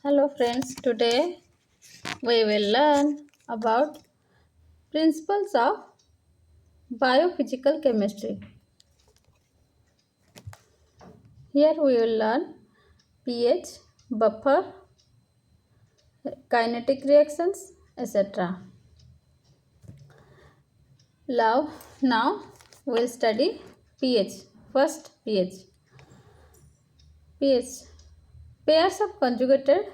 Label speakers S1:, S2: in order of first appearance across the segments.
S1: Hello friends, today we will learn about principles of biophysical chemistry. Here we will learn pH, buffer, kinetic reactions, etc. Now we will study pH. First pH. pH. Pairs of conjugated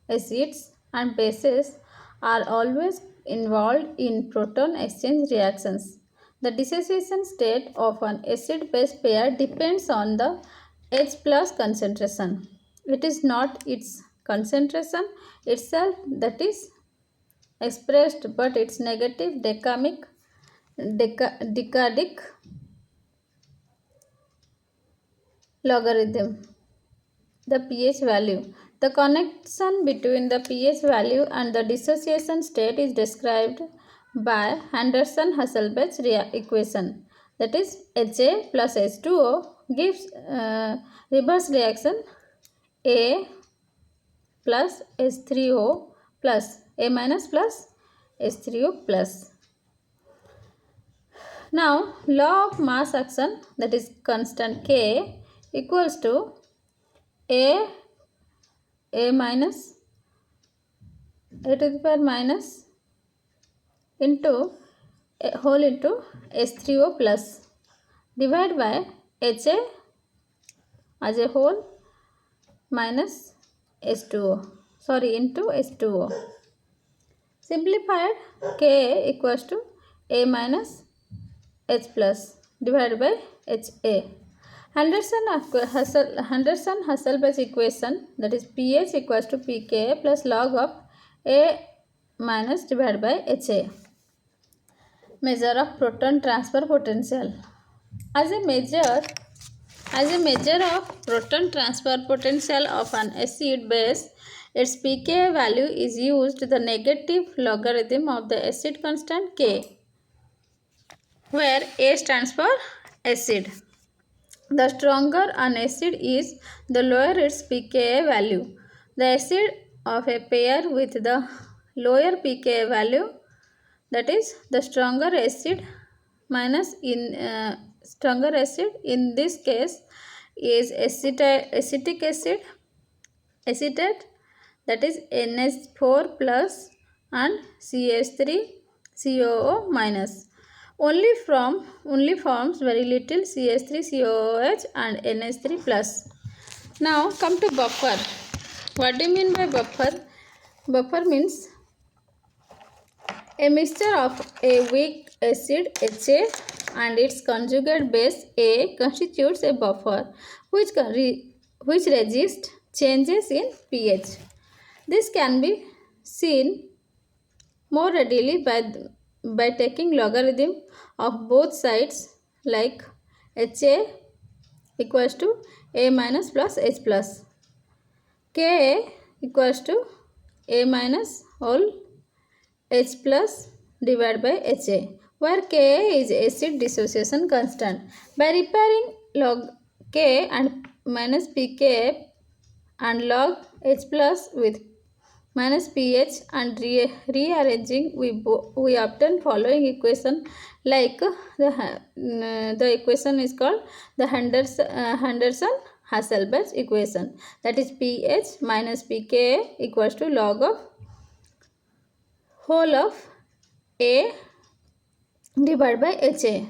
S1: acids and bases are always involved in proton exchange reactions. The dissociation state of an acid-base pair depends on the H plus concentration. It is not its concentration itself that is expressed, but its negative decadic logarithm. The pH value. The connection between the pH value and the dissociation state is described by Henderson-Hasselbalch equation. That is, Ha plus H2O gives reverse reaction A plus H3O plus A minus plus H3O plus. Now, law of mass action, that is constant K, equals to A minus a to the power minus into a whole into H3O plus divided by Ha as a whole minus into H2O. Simplified, Ka equals to A minus H plus divided by Ha. Henderson-Hasselbalch equation, that is pH equals to pKa plus log of A minus divided by Ha. Measure of proton transfer potential. As a measure of proton transfer potential of an acid base, its pKa value is used the negative logarithm of the acid constant K, where A stands for acid. The stronger an acid is, the lower its pKa value. The acid of a pair with the lower pKa value, that is the stronger acid in this case is acetic acid, acetate, that is NH4 plus and CH3COO minus. Only forms very little CH3COOH and NH3 plus. Now come to buffer. What do you mean by buffer? Buffer means a mixture of a weak acid Ha and its conjugate base A constitutes a buffer which resists changes in pH. This can be seen more readily by taking logarithm of both sides, like Ha equals to A minus plus H plus. Ka equals to A minus whole H plus divided by Ha, where Ka is acid dissociation constant. By repairing log K and minus pKa and log H plus with minus pH and rearranging, we obtain following equation, like the equation is called the Henderson-Hasselbalch equation, that is pH minus pKa equals to log of whole of A divided by Ha.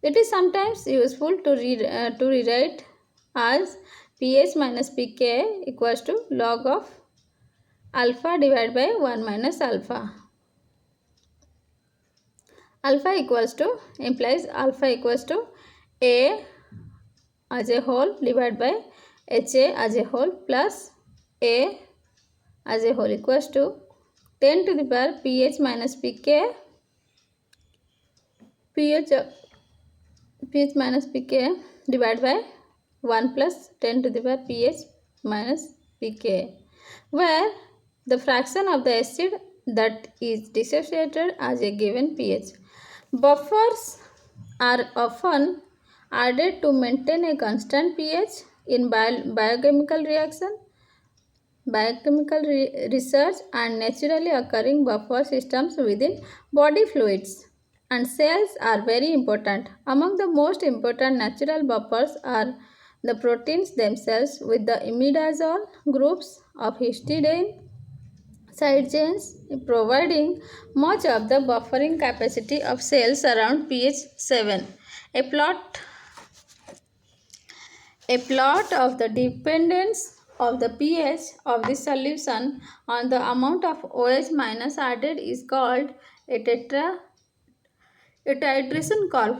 S1: It is sometimes useful to rewrite as pH minus pKa equals to log of alpha divided by 1 minus alpha. Alpha equals to A as a whole divided by Ha as a whole plus A as a whole equals to 10 to the power pH minus pKa pH minus pKa divided by 1 plus 10 to the power pH minus pKa, where the fraction of the acid that is dissociated as a given pH. Buffers are often added to maintain a constant pH in biochemical reaction. biochemical research, and naturally occurring buffer systems within body fluids. And cells are very important. Among the most important natural buffers are the proteins themselves with the imidazole groups of histidine side chains providing much of the buffering capacity of cells around pH 7. A plot a plot of the dependence of the pH of the solution on the amount of OH minus added is called a titration curve.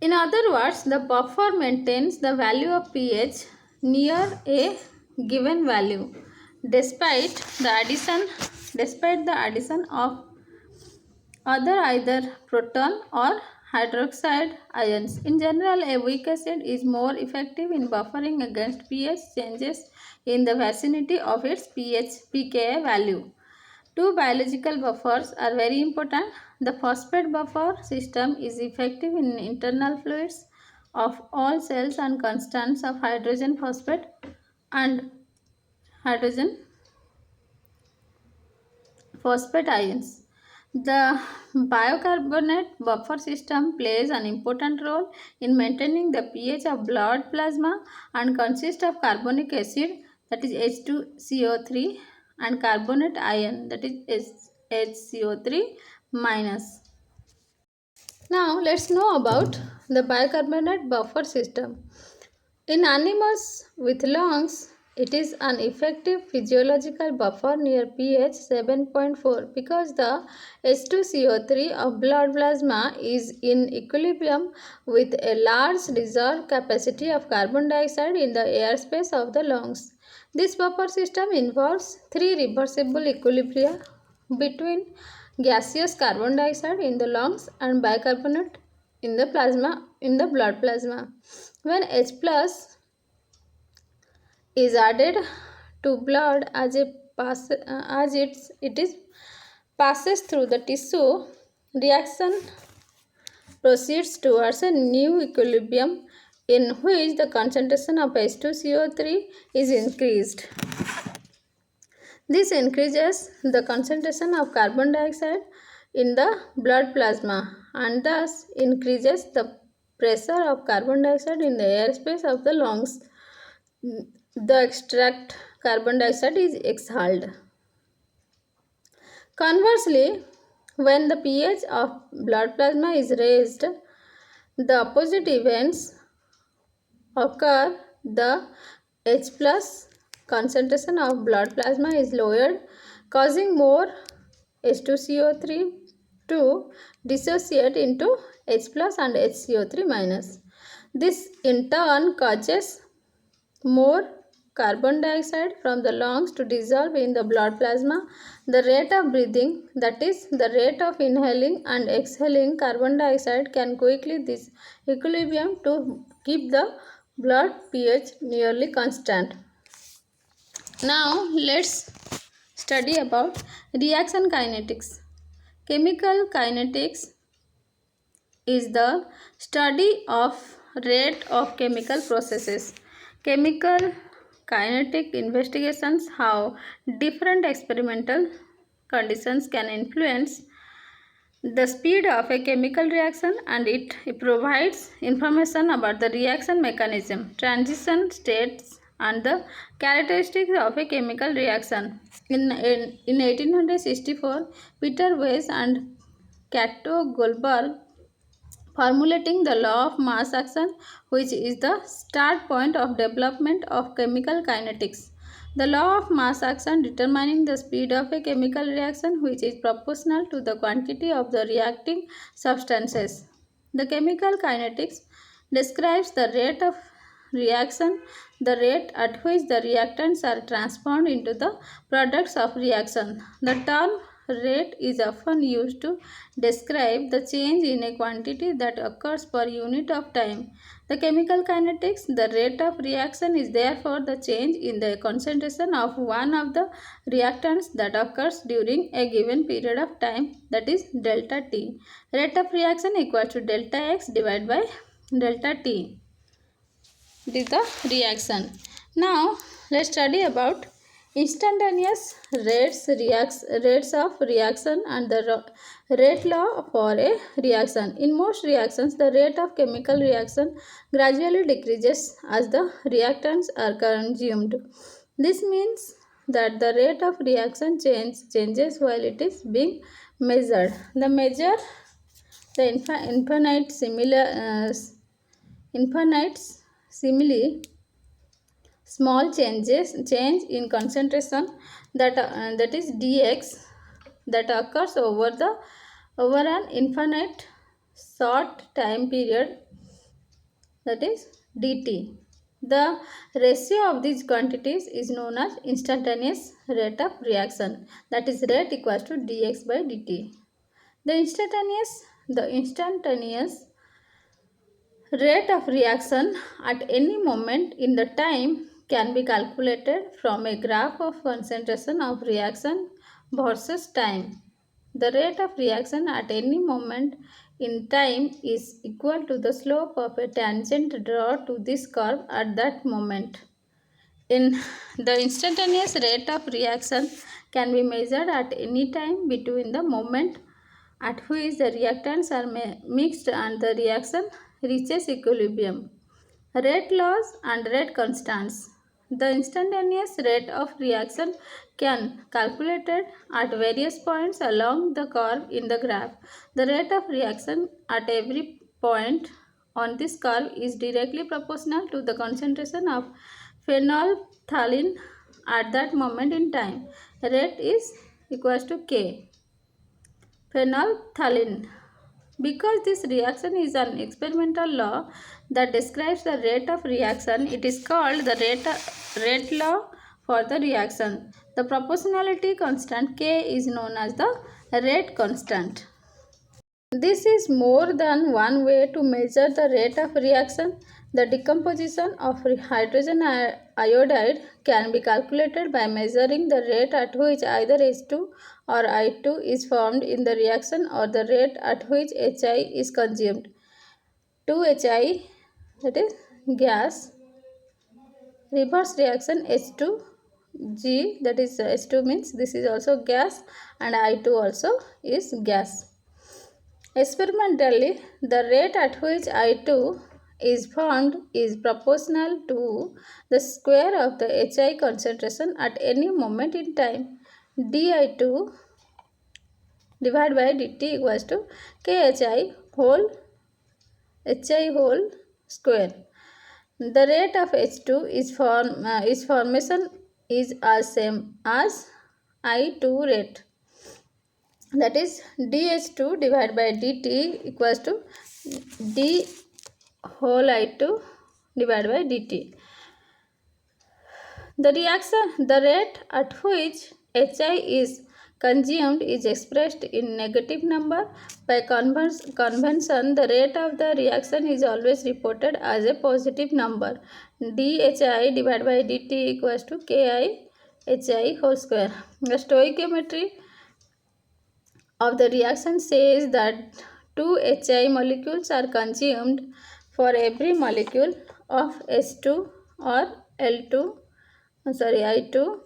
S1: In other words, the buffer maintains the value of pH near a given value despite the addition of other either proton or hydroxide ions. In general, a weak acid is more effective in buffering against pH changes in the vicinity of its pKa value. Two biological buffers are very important. The phosphate buffer system is effective in internal fluids of all cells and constants of hydrogen phosphate and hydrogen phosphate ions. The bicarbonate buffer system plays an important role in maintaining the pH of blood plasma and consists of carbonic acid, that is H2CO3, and carbonate ion, that is HCO3 minus. Now let's know about the bicarbonate buffer system. In animals with lungs, it is an effective physiological buffer near pH 7.4 because the H2CO3 of blood plasma is in equilibrium with a large reserve capacity of carbon dioxide in the airspace of the lungs. This buffer system involves three reversible equilibria between gaseous carbon dioxide in the lungs and bicarbonate in the blood plasma. When H plus is added to blood as it is passes through the tissue, reaction proceeds towards a new equilibrium in which the concentration of H2CO3 is increased. This increases the concentration of carbon dioxide in the blood plasma and thus increases the pressure of carbon dioxide in the airspace of the lungs. The extract carbon dioxide is exhaled. Conversely, when the pH of blood plasma is raised, the opposite events occur. The H plus concentration of blood plasma is lowered, causing more H2CO3 to dissociate into H plus and HCO3 minus. This in turn causes more carbon dioxide from the lungs to dissolve in the blood plasma. The rate of breathing, that is, the rate of inhaling and exhaling carbon dioxide, can quickly this equilibrium to keep the blood pH nearly constant. Now let's study about reaction kinetics. Chemical kinetics is the study of rate of chemical processes. Chemical kinetic investigations how different experimental conditions can influence the speed of a chemical reaction, and it provides information about the reaction mechanism, transition states, and the characteristics of a chemical reaction. In 1864, Peter Weiss and Cato Goldberg formulating the law of mass action, which is the start point of development of chemical kinetics. The law of mass action determining the speed of a chemical reaction, which is proportional to the quantity of the reacting substances. The chemical kinetics describes the rate of reaction, the rate at which the reactants are transformed into the products of reaction. The term rate is often used to describe the change in a quantity that occurs per unit of time. The chemical kinetics, the rate of reaction is therefore the change in the concentration of one of the reactants that occurs during a given period of time, that is delta T. Rate of reaction equal to delta X divided by delta T. It is the reaction. Now let's study about instantaneous rates of reaction and the rate law for a reaction. In most reactions, the rate of chemical reaction gradually decreases as the reactants are consumed. This means that the rate of reaction changes while it is being measured. The infinite simile small change in concentration that is dx that occurs over an infinite short time period, that is dt. The ratio of these quantities is known as instantaneous rate of reaction, that is rate equals to dx by dt. The instantaneous rate of reaction at any moment in the time can be calculated from a graph of concentration of reaction versus time. The rate of reaction at any moment in time is equal to the slope of a tangent drawn to this curve at that moment. In the instantaneous rate of reaction can be measured at any time between the moment at which the reactants are mixed and the reaction reaches equilibrium. Rate laws and rate constants. The instantaneous rate of reaction can calculated at various points along the curve in the graph. The rate of reaction at every point on this curve is directly proportional to the concentration of phenolphthalein at that moment in time. Rate is equals to K. Phenolphthalein. Because this reaction is an experimental law that describes the rate of reaction, it is called the rate law for the reaction. The proportionality constant K is known as the rate constant. This is more than one way to measure the rate of reaction. The decomposition of hydrogen iodide can be calculated by measuring the rate at which either H2 or I2 is formed in the reaction or the rate at which Hi is consumed. 2Hi, that is gas, reverse reaction H2G, that is H2 means this is also gas, and I2 also is gas. Experimentally, the rate at which I2 is formed is proportional to the square of the Hi concentration at any moment in time. di2 divided by dt equals to Hi whole square. The rate of H2 is formation is as same as I2 rate. That is dH2 divided by dt equals to d whole I2 divided by dt. The rate at which Hi is consumed is expressed in negative number. By convention, the rate of the reaction is always reported as a positive number. dHi divided by dt equals to Ki Hi whole square. The stoichiometry of the reaction says that 2 Hi molecules are consumed for every molecule of H2 or I2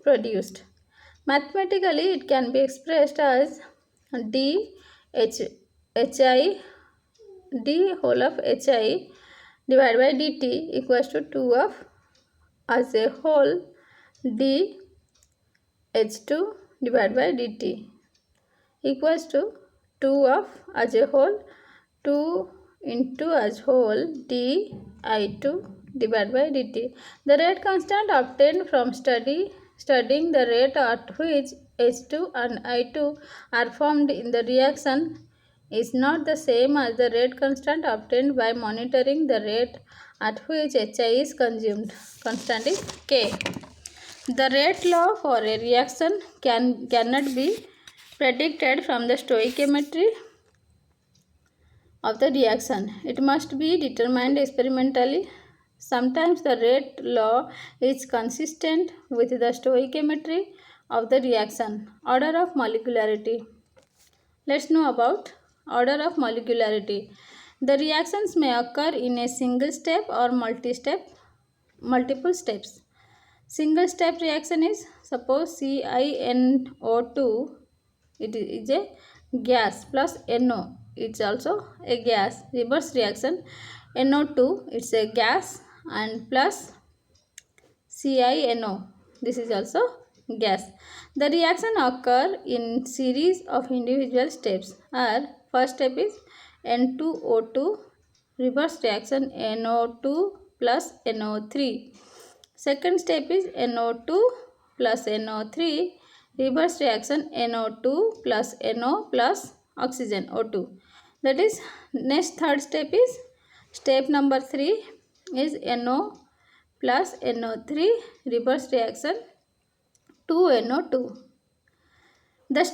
S1: produced. Mathematically, it can be expressed as d whole of Hi divided by dt equals to 2 of as a whole d H2 divided by dt equals to 2 of as a whole 2 into as whole d I2 divided by dt. The rate constant obtained from studying the rate at which H2 and I2 are formed in the reaction is not the same as the rate constant obtained by monitoring the rate at which Hi is consumed. Constant is K. The rate law for a reaction cannot be predicted from the stoichiometry of the reaction. It must be determined experimentally. Sometimes the rate law is consistent with the stoichiometry of the reaction. Order of molecularity. Let's know about order of molecularity. The reactions may occur in a single step or multi-step. multiple steps. Single step reaction is, suppose CiNO2, it is a gas, plus NO, it's also a gas. Reverse reaction, NO2, it's a gas, and plus CiNO, this is also gas. The reaction occur in series of individual steps. Our first step is N2O2, reverse reaction NO2 plus NO3. Second step is NO2 plus NO3, reverse reaction NO2 plus NO plus oxygen O2. That is, next third step is, step number 3 is NO plus NO3, reverse reaction 2NO2. The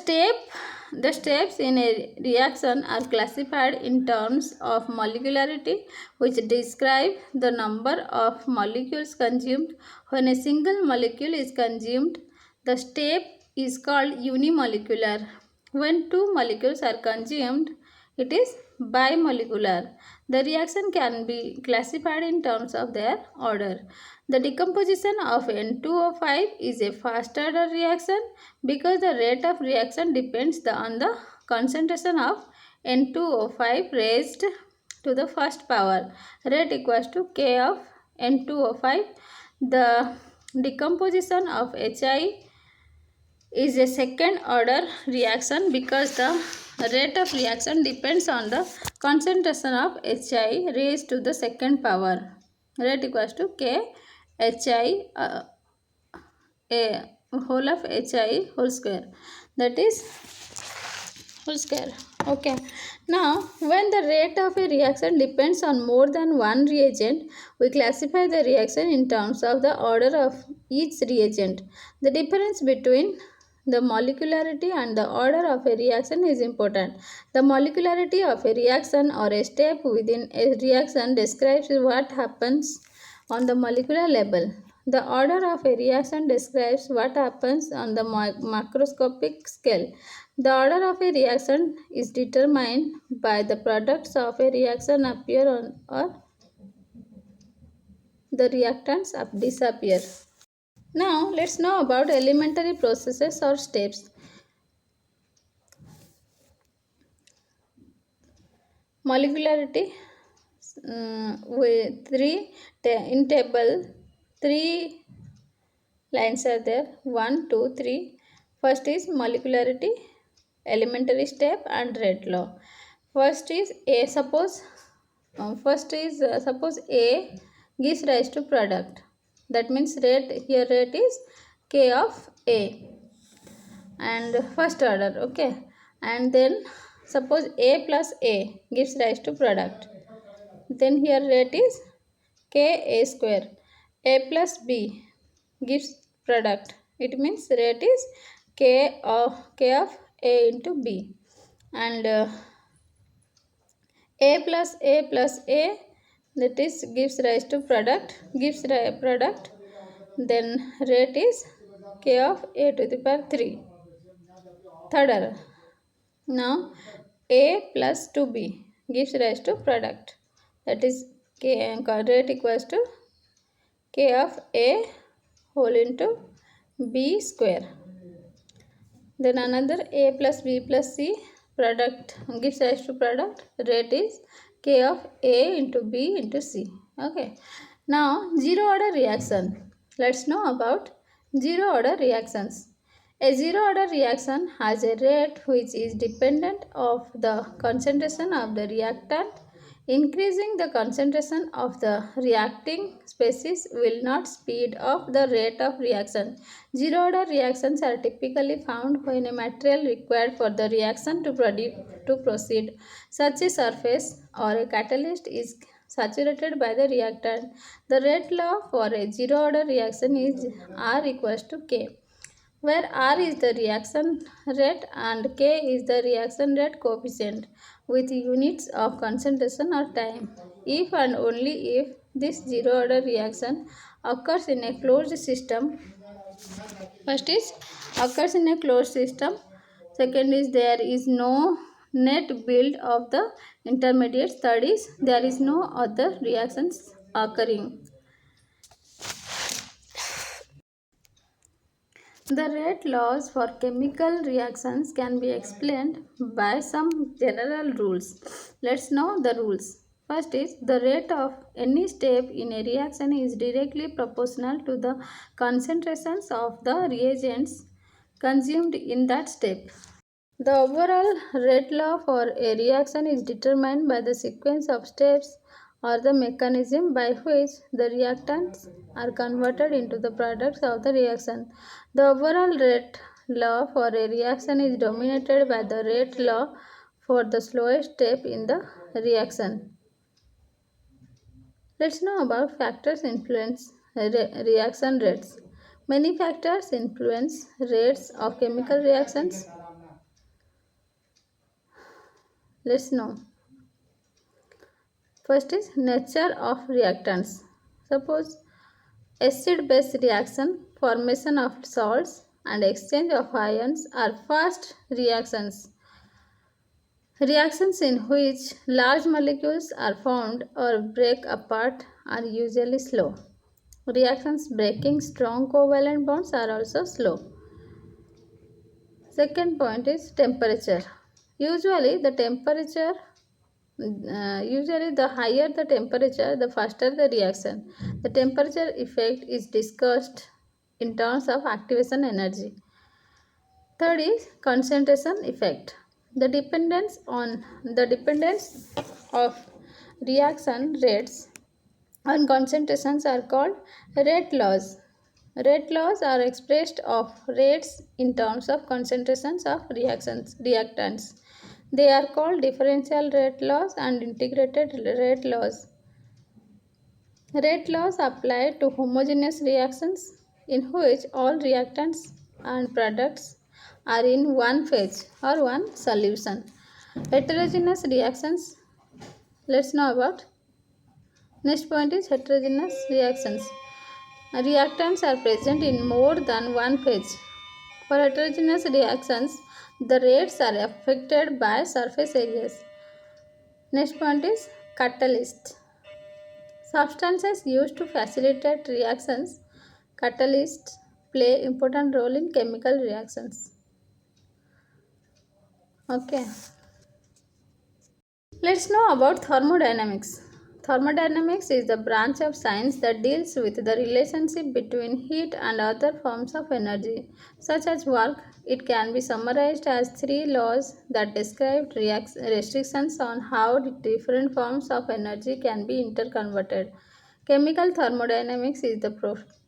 S1: steps in a reaction are classified in terms of molecularity, which describe the number of molecules consumed. When a single molecule is consumed, the step is called unimolecular. When two molecules are consumed, it is bimolecular. The reaction can be classified in terms of their order. The decomposition of N2O5 is a fast order reaction because the rate of reaction depends on the concentration of N2O5 raised to the first power. Rate equals to K of N2O5. The decomposition of HI is a second order reaction because the rate of reaction depends on the concentration of HI raised to the second power. Rate equals to K HI a whole of HI whole square, that is whole square. Okay, now when the rate of a reaction depends on more than one reagent, we classify the reaction in terms of the order of each reagent. The difference between the molecularity and the order of a reaction is important. The molecularity of a reaction or a step within a reaction describes what happens on the molecular level. The order of a reaction describes what happens on the macroscopic scale. The order of a reaction is determined by the products of a reaction appear on or the reactants disappear. Now let's know about elementary processes or steps. Molecularity, in table 3 lines are there, 1, 2, 3. First is molecularity, elementary step, and rate law. First is A. Suppose A gives rise to product. That means rate is K of A and first order. Okay, and then suppose A plus A gives rise to product. Then here rate is K A square. A plus B gives product. It means rate is K of A into B, and A plus A, that is gives rise to product, then rate is K of A to the power 3. Third order. Now A plus 2B gives rise to product, that is rate equals to K of A whole into B square. Then another A plus B plus C product gives rise to product, rate is K of A into B into C. Okay. Now zero order reaction. Let's know about zero order reactions. A zero order reaction has a rate which is dependent of the concentration of the reactant. Increasing the concentration of the reacting species will not speed up the rate of reaction. Zero order reactions are typically found when a material required for the reaction to proceed, such a surface or a catalyst, is saturated by the reactant. The rate law for a zero order reaction is R equals to K, where R is the reaction rate and K is the reaction rate coefficient with units of concentration or time. If and only if this zero order reaction occurs in a closed system, first is occurs in a closed system, second is there is no net build of the intermediates, third is there is no other reactions occurring. The rate laws for chemical reactions can be explained by some general rules. Let's know the rules. First is the rate of any step in a reaction is directly proportional to the concentrations of the reagents consumed in that step. The overall rate law for a reaction is determined by the sequence of steps or the mechanism by which the reactants are converted into the products of the reaction. The overall rate law for a reaction is dominated by the rate law for the slowest step in the reaction. Let's know about factors influence reaction rates. Many factors influence rates of chemical reactions. Let's know. First is nature of reactants. Suppose acid-base reaction, formation of salts and exchange of ions are fast reactions. Reactions in which large molecules are formed or break apart are usually slow. Reactions breaking strong covalent bonds are also slow. Second point is temperature. Usually the temperature Usually, the higher the temperature, the faster the reaction. The temperature effect is discussed in terms of activation energy. Third is concentration effect. The dependence of reaction rates on concentrations are called rate laws. Rate laws are expressed of rates in terms of concentrations of reactants. They are called differential rate laws and integrated rate laws. Rate laws apply to homogeneous reactions in which all reactants and products are in one phase or one solution. Heterogeneous reactions, let's know about. Next point is heterogeneous reactions. Reactants are present in more than one phase. For heterogeneous reactions, the rates are affected by surface areas. Next point is catalyst. Substances used to facilitate reactions, catalysts play important role in chemical reactions. Okay. Let's know about thermodynamics. Thermodynamics is the branch of science that deals with the relationship between heat and other forms of energy, such as work. It can be summarized as three laws that describe restrictions on how different forms of energy can be interconverted. Chemical thermodynamics is the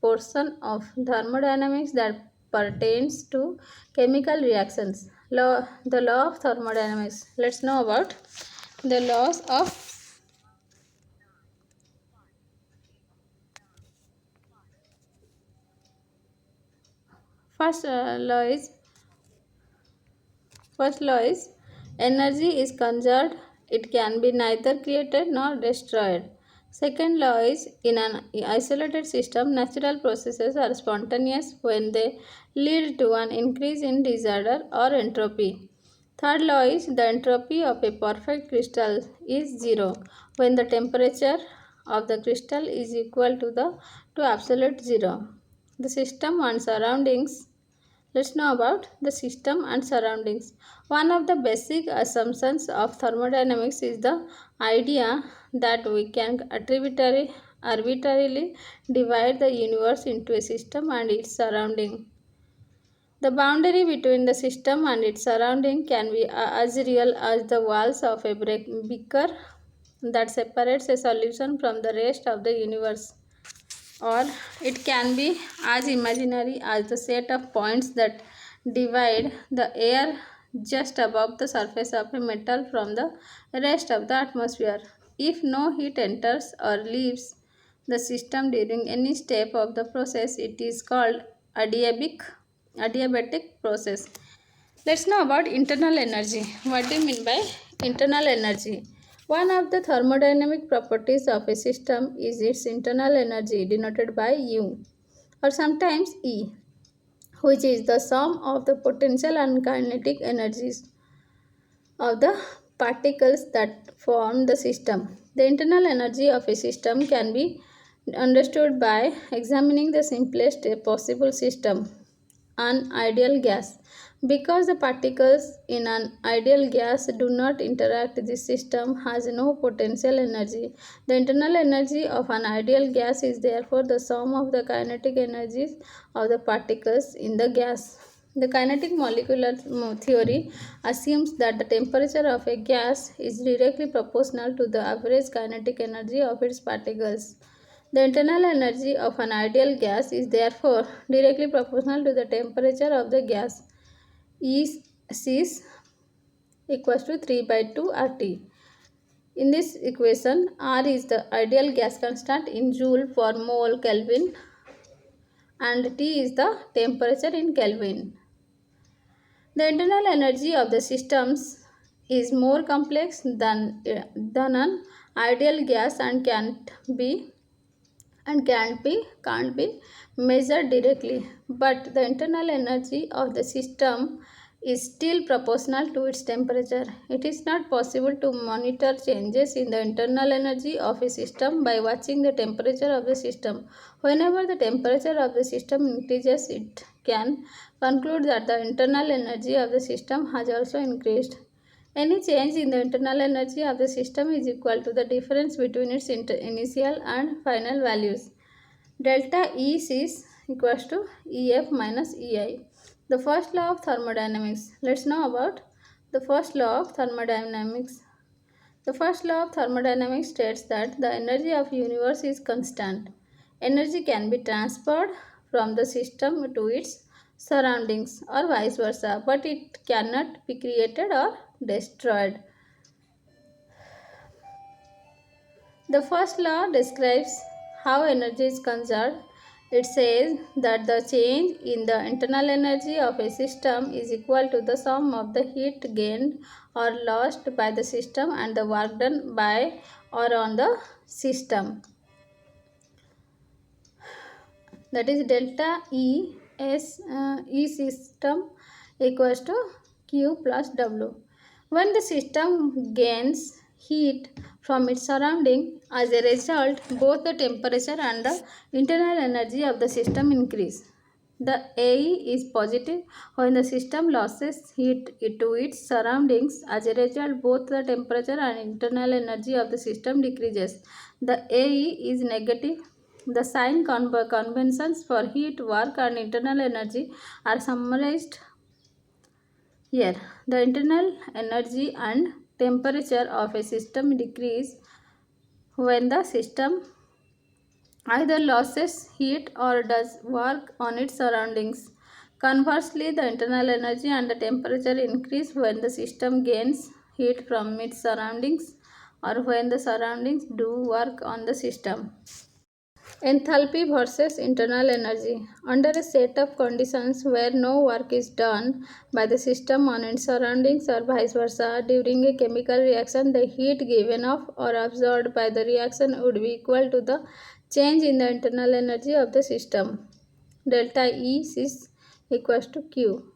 S1: portion of thermodynamics that pertains to chemical reactions. The law of thermodynamics. Let's know about the laws of first law is first law is energy is conserved. It can be neither created nor destroyed. Second law is in an isolated system, natural processes are spontaneous when they lead to an increase in disorder or entropy. Third law is the entropy of a perfect crystal is zero when the temperature of the crystal is equal to absolute zero. The system and surroundings. Let's know about the system and surroundings. One of the basic assumptions of thermodynamics is the idea that we can arbitrarily divide the universe into a system and its surrounding. The boundary between the system and its surrounding can be as real as the walls of a beaker that separates a solution from the rest of the universe, or it can be as imaginary as the set of points that divide the air just above the surface of a metal from the rest of the atmosphere. If no heat enters or leaves the system during any step of the process, it is called adiabatic adiabatic process. Let's know about internal energy. What do you mean by internal energy? One of the thermodynamic properties of a system is its internal energy, denoted by U or sometimes E, which is the sum of the potential and kinetic energies of the particles that form the system. The internal energy of a system can be understood by examining the simplest possible system. an ideal gas. Because the particles in an ideal gas do not interact, this system has no potential energy. The internal energy of an ideal gas is therefore the sum of the kinetic energies of the particles in the gas. The kinetic molecular theory assumes that the temperature of a gas is directly proportional to the average kinetic energy of its particles. The internal energy of an ideal gas is therefore directly proportional to the temperature of the gas. E is equals to 3 by 2 RT. In this equation, R is the ideal gas constant in joule per mole Kelvin and T is the temperature in Kelvin. The internal energy of the systems is more complex than an ideal gas and can't be measured directly, but the internal energy of the system is still proportional to its temperature. It is not possible to monitor changes in the internal energy of a system by watching the temperature of the system. Whenever the temperature of the system increases, it can conclude that the internal energy of the system has also increased. Any change in the internal energy of the system is equal to the difference between its initial and final values. Delta E is equals to EF minus EI. The first law of thermodynamics. Let's know about the first law of thermodynamics. The first law of thermodynamics states that the energy of universe is constant. Energy can be transferred from the system to its surroundings or vice versa, but it cannot be created or destroyed. The first law describes how energy is conserved. It says that the change in the internal energy of a system is equal to the sum of the heat gained or lost by the system and the work done by or on the system. That is delta E system equals to Q plus W. When the system gains heat from its surrounding, as a result, both the temperature and the internal energy of the system increase. The AE is positive when the system loses heat to its surroundings. As a result, both the temperature and internal energy of the system decreases. The AE is negative. The sign conventions for heat, work, and internal energy are summarized here. The internal energy and temperature of a system decrease when the system either loses heat or does work on its surroundings. Conversely, the internal energy and the temperature increase when the system gains heat from its surroundings or when the surroundings do work on the system. Enthalpy versus internal energy. Under a set of conditions where no work is done by the system on its surroundings or vice versa, during a chemical reaction, the heat given off or absorbed by the reaction would be equal to the change in the internal energy of the system. Delta E is equals to Q.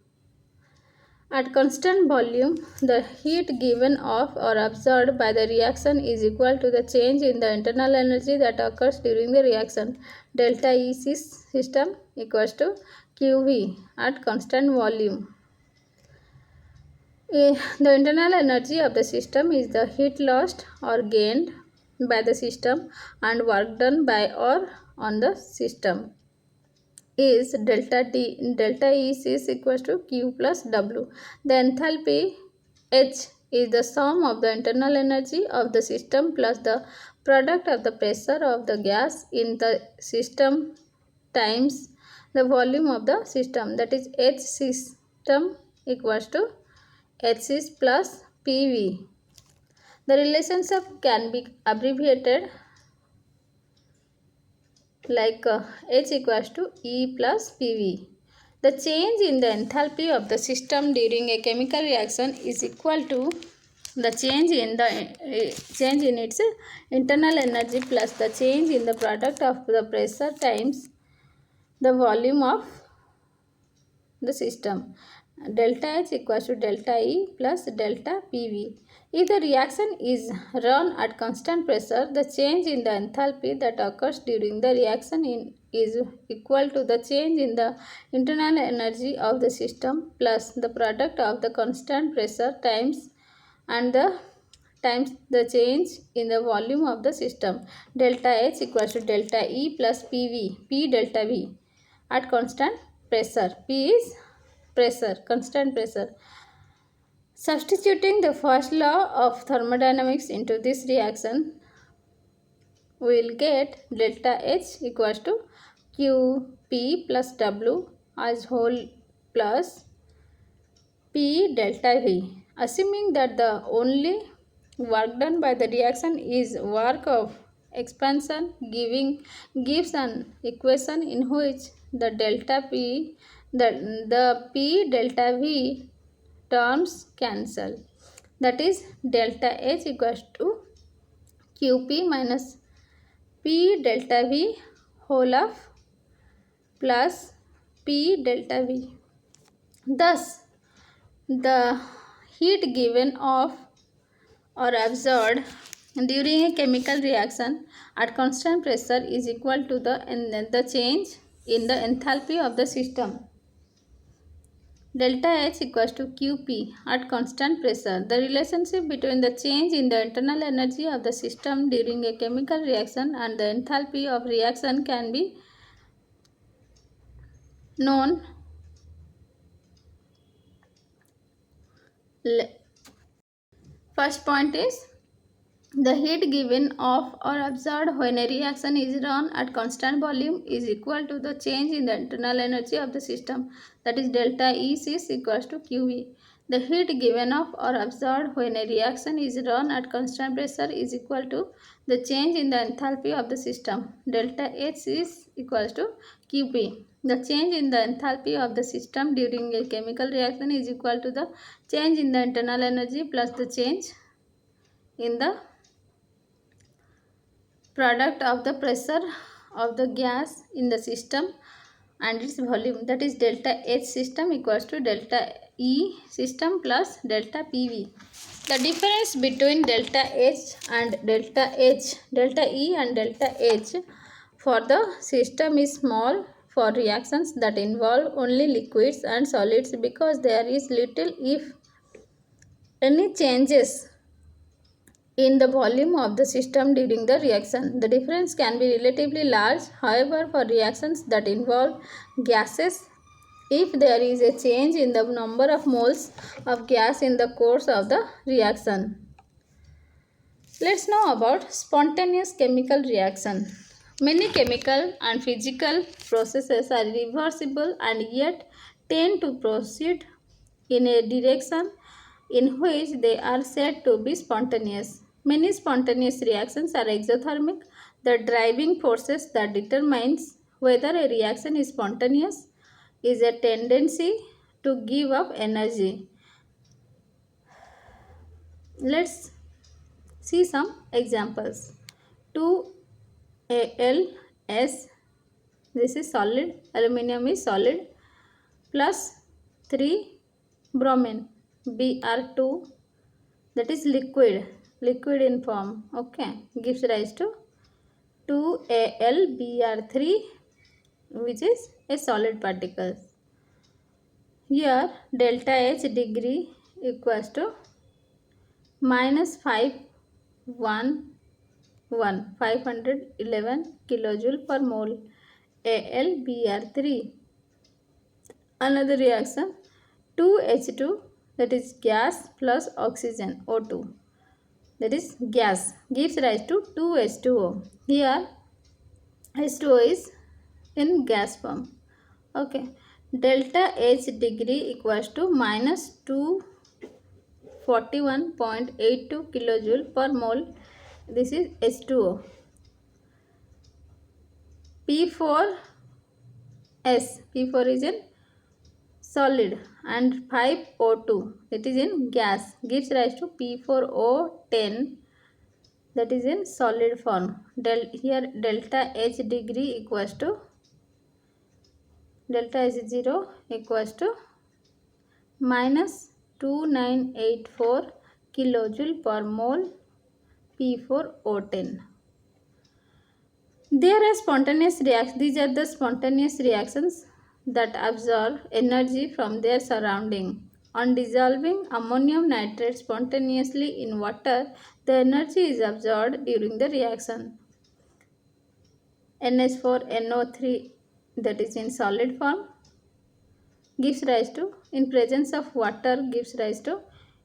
S1: At constant volume, the heat given off or absorbed by the reaction is equal to the change in the internal energy that occurs during the reaction. Delta E system equals to QV at constant volume. The internal energy of the system is the heat lost or gained by the system and work done by or on the system is delta E is equals to Q plus W. The enthalpy H is the sum of the internal energy of the system plus the product of the pressure of the gas in the system times the volume of the system, that is H system equals to H plus PV. The relationship can be abbreviated like H equals to E plus PV. The change in the enthalpy of the system during a chemical reaction is equal to the change in its internal energy plus the change in the product of the pressure times the volume of the system. Delta H equals to delta E plus delta PV. If the reaction is run at constant pressure, the change in the enthalpy that occurs during the reaction is equal to the change in the internal energy of the system plus the product of the constant pressure times and the change in the volume of the system. Delta H equals to delta E plus PV, P delta V at constant pressure. P is pressure, constant pressure. Substituting the first law of thermodynamics into this reaction, we will get delta H equals to QP plus W as whole plus P delta V. Assuming that the only work done by the reaction is work of expansion, gives an equation in which the delta P the P delta V terms cancel. That is delta H equals to QP minus P delta V whole of plus P delta V. Thus, the heat given off or absorbed during a chemical reaction at constant pressure is equal to the change in the enthalpy of the system. Delta H equals to QP at constant pressure. The relationship between the change in the internal energy of the system during a chemical reaction and the enthalpy of reaction can be known. First point is the heat given off or absorbed when a reaction is run at constant volume is equal to the change in the internal energy of the system. That is delta E is equals to QV. The heat given off or absorbed when a reaction is run at constant pressure is equal to the change in the enthalpy of the system. Delta H is equals to QP. The change in the enthalpy of the system during a chemical reaction is equal to the change in the internal energy plus the change in the product of the pressure of the gas in the system and its volume. That is delta H system equals to delta E system plus delta PV. The difference between delta H and delta E and delta H for the system is small for reactions that involve only liquids and solids because there is little if any changes in the volume of the system during the reaction. The difference can be relatively large, however, for reactions that involve gases, if there is a change in the number of moles of gas in the course of the reaction. Let's know about spontaneous chemical reaction. Many chemical and physical processes are reversible and yet tend to proceed in a direction in which they are said to be spontaneous. Many spontaneous reactions are exothermic. The driving forces that determines whether a reaction is spontaneous is a tendency to give up energy. Let's see some examples. 2Als, this is solid, aluminum is solid, plus 3 bromine, Br2, that is liquid in form, okay, gives rise to 2AlBr3, which is a solid particle. Here delta H degree equals to minus 511 kilojoule per mole AlBr3. Another reaction 2H2, that is gas plus oxygen O2, that is gas, gives rise to 2H2O. Here H2O is in gas form. Okay, delta H degree equals to minus 241.82 kilojoule per mole. This is H2O. P4S, P4 is in solid and 5O2, that is in gas, gives rise to P4O10, that is in solid form. Here delta H degree equals to delta H0 equals to minus 2984 kilojoule per mole P4O10. There are spontaneous reactions. These are the spontaneous reactions that absorb energy from their surrounding. On dissolving ammonium nitrate spontaneously in water, the energy is absorbed during the reaction. NH4NO3, that is in solid form, gives rise to, in presence of water, gives rise to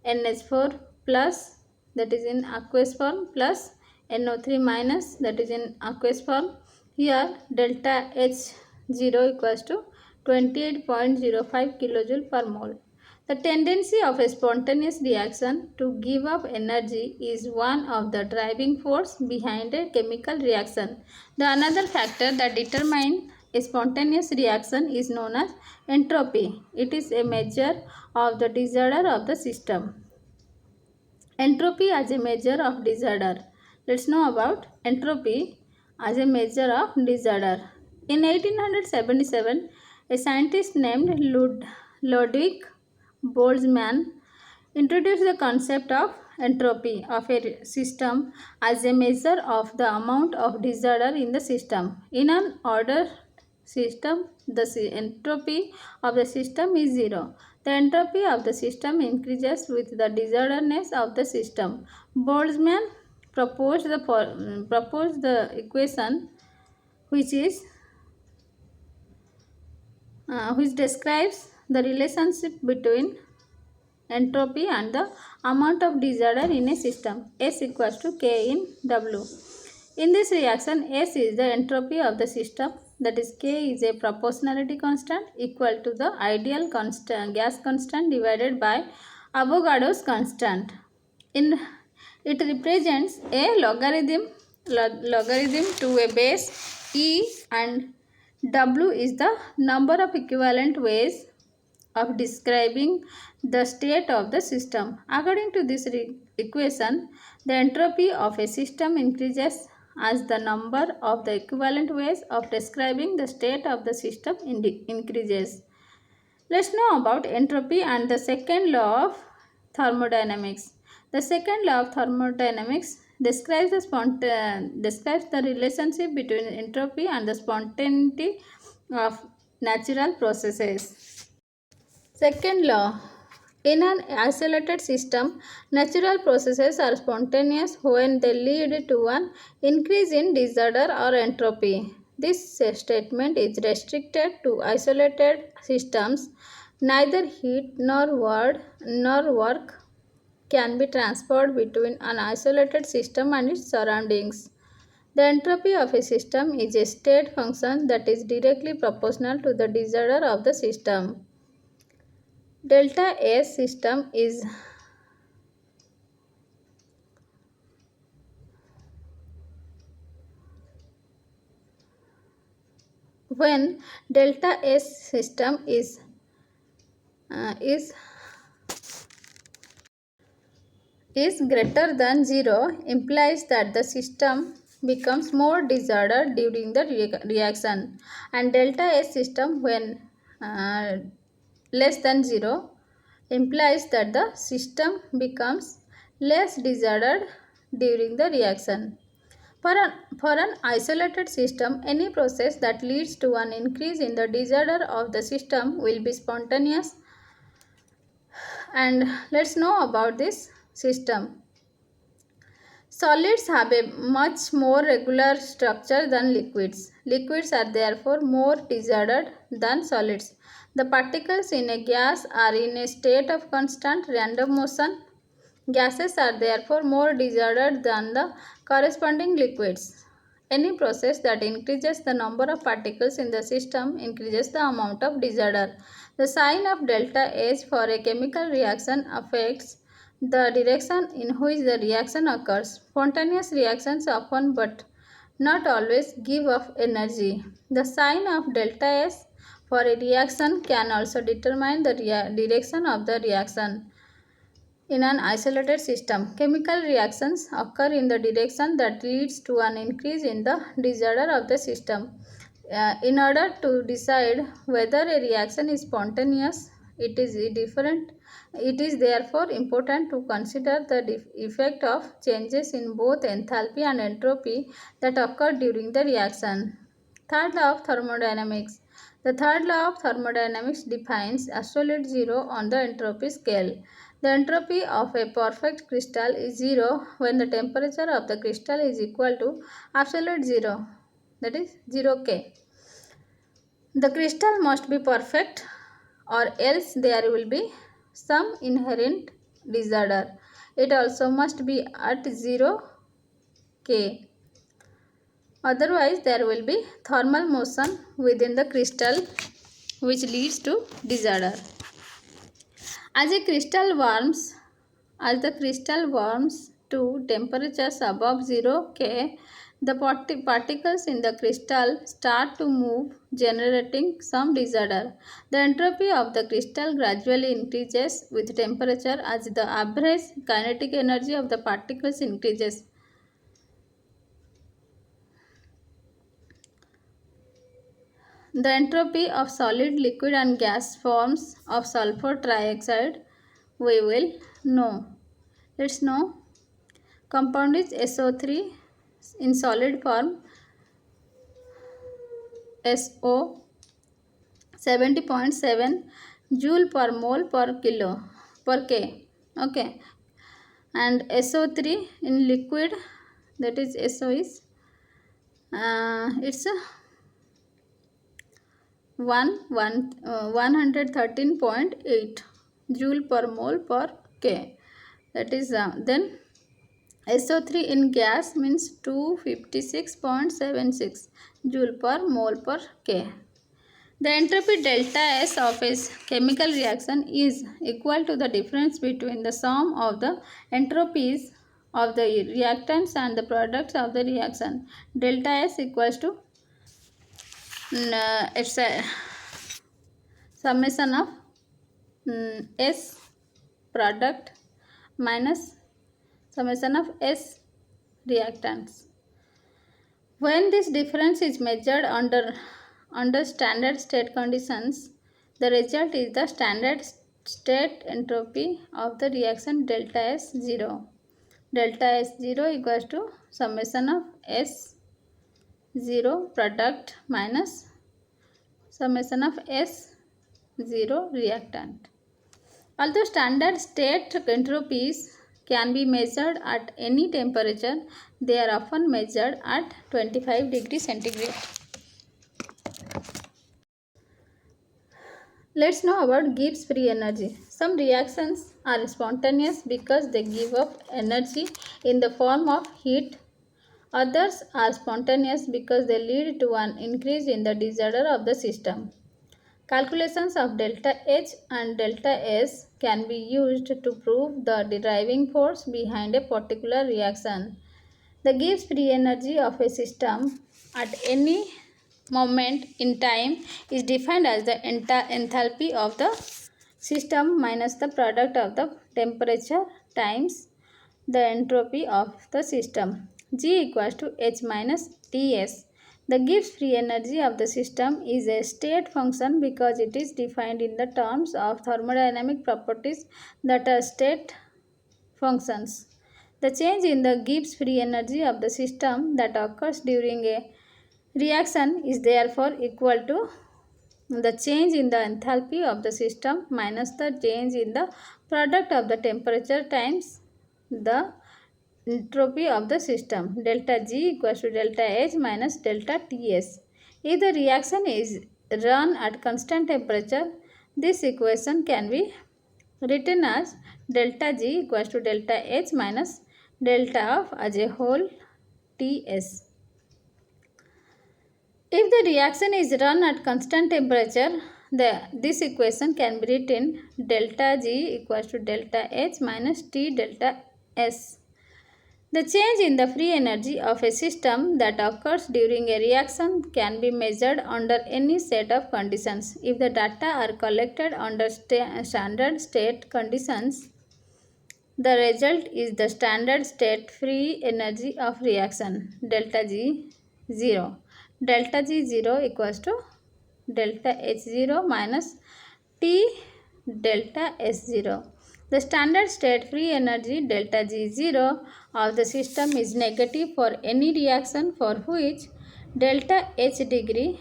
S1: NH4 plus, that is in aqueous form, plus NO3 minus, that is in aqueous form. Here delta H0 equals to 28.05 kilojoule per mole. The tendency of a spontaneous reaction to give up energy is one of the driving force behind a chemical reaction. The another factor that determines a spontaneous reaction is known as entropy. It is a measure of the disorder of the system. Entropy as a measure of disorder. Let's know about entropy as a measure of disorder. In 1877, a scientist named Ludwig Boltzmann introduced the concept of entropy of a system as a measure of the amount of disorder in the system. In an ordered system, the entropy of the system is zero. The entropy of the system increases with the disorderness of the system. Boltzmann proposed the equation which is which describes the relationship between entropy and the amount of disorder in a system. S equals to K in W. In this reaction, S is the entropy of the system, that is K is a proportionality constant equal to the ideal constant, gas constant divided by Avogadro's constant. It represents a logarithm to a base E, and W is the number of equivalent ways of describing the state of the system. According to this equation, the entropy of a system increases as the number of the equivalent ways of describing the state of the system increases. Let's know about entropy and the second law of thermodynamics. The second law of thermodynamics describes the relationship between entropy and the spontaneity of natural processes. Second law. In an isolated system, natural processes are spontaneous when they lead to an increase in disorder or entropy. This statement is restricted to isolated systems. Neither heat nor work can be transferred between an isolated system and its surroundings. The entropy of a system is a state function that is directly proportional to the disorder of the system. Delta S system is when delta S system is greater than 0 implies that the system becomes more disordered during the reaction, and delta S system when less than 0 implies that the system becomes less disordered during the reaction. For an isolated system, any process that leads to an increase in the disorder of the system will be spontaneous. And let's know about this system. Solids have a much more regular structure than liquids. Liquids are therefore more disordered than solids. The particles in a gas are in a state of constant random motion. Gases are therefore more disordered than the corresponding liquids. Any process that increases the number of particles in the system increases the amount of disorder. The sign of delta H for a chemical reaction affects the direction in which the reaction occurs. Spontaneous reactions often but not always give off energy. The sign of delta S for a reaction can also determine the direction of the reaction. In an isolated system, chemical reactions occur in the direction that leads to an increase in the disorder of the system. In order to decide whether a reaction is spontaneous, It is different. It is therefore important to consider the effect of changes in both enthalpy and entropy that occur during the reaction. Third law of thermodynamics. The third law of thermodynamics defines absolute zero on the entropy scale. The entropy of a perfect crystal is zero when the temperature of the crystal is equal to absolute zero, that is 0 K. The crystal must be perfect or else there will be some inherent disorder. It also must be at 0 K. Otherwise, there will be thermal motion within the crystal which leads to disorder. As the crystal warms to temperatures above 0 K, the particles in the crystal start to move, generating some disorder. The entropy of the crystal gradually increases with temperature as the average kinetic energy of the particles increases. The entropy of solid, liquid and gas forms of sulfur trioxide we will know. Let's know. Compound is SO3 in solid form SO 70.7 joule per mole per kilo per K. Okay. And SO3 in liquid, that is SO is it's 113.8 joule per mole per K. That is then SO3 in gas means 256.76 joule per mole per K. The entropy delta S of a chemical reaction is equal to the difference between the sum of the entropies of the reactants and the products of the reaction. Delta S equals to it's a summation of S product minus summation of S reactants. When this difference is measured under standard state conditions, the result is the standard state entropy of the reaction delta S 0. Delta S 0 equals to summation of S 0 product minus summation of S 0 reactant. Although standard state entropies can be measured at any temperature, they are often measured at 25 degrees centigrade. Let's know about Gibbs free energy. Some reactions are spontaneous because they give up energy in the form of heat. Others are spontaneous because they lead to an increase in the disorder of the system. Calculations of delta H and delta S can be used to prove the driving force behind a particular reaction. The Gibbs free energy of a system at any moment in time is defined as the enthalpy of the system minus the product of the temperature times the entropy of the system. G equals to H minus Ts. The Gibbs free energy of the system is a state function because it is defined in the terms of thermodynamic properties that are state functions. The change in the Gibbs free energy of the system that occurs during a reaction is therefore equal to the change in the enthalpy of the system minus the change in the product of the temperature times the entropy of the system. Delta G equals to delta H minus delta Ts. If the reaction is run at constant temperature, this equation can be written as delta G equals to delta H minus delta of as a whole Ts. If the reaction is run at constant temperature, this equation can be written delta G equals to delta H minus T delta S. The change in the free energy of a system that occurs during a reaction can be measured under any set of conditions. If the data are collected under standard state conditions, the result is the standard state free energy of reaction delta G 0. Delta G 0 equals to delta H 0 minus T delta S0. The standard state free energy delta G0 of the system is negative for any reaction for which delta H degree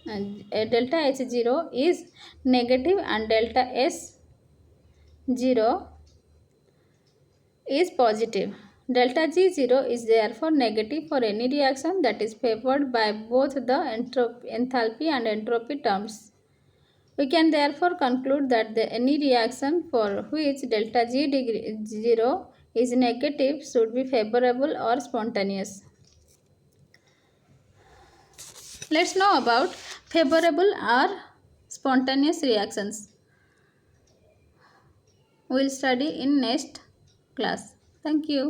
S1: delta H0 is negative and delta S0 is positive. Delta G0 is therefore negative for any reaction that is favored by both the enthalpy and entropy terms. We can therefore conclude that any reaction for which delta G0 is negative should be favorable or spontaneous. Let's know about favorable or spontaneous reactions. We will study in next class. Thank you.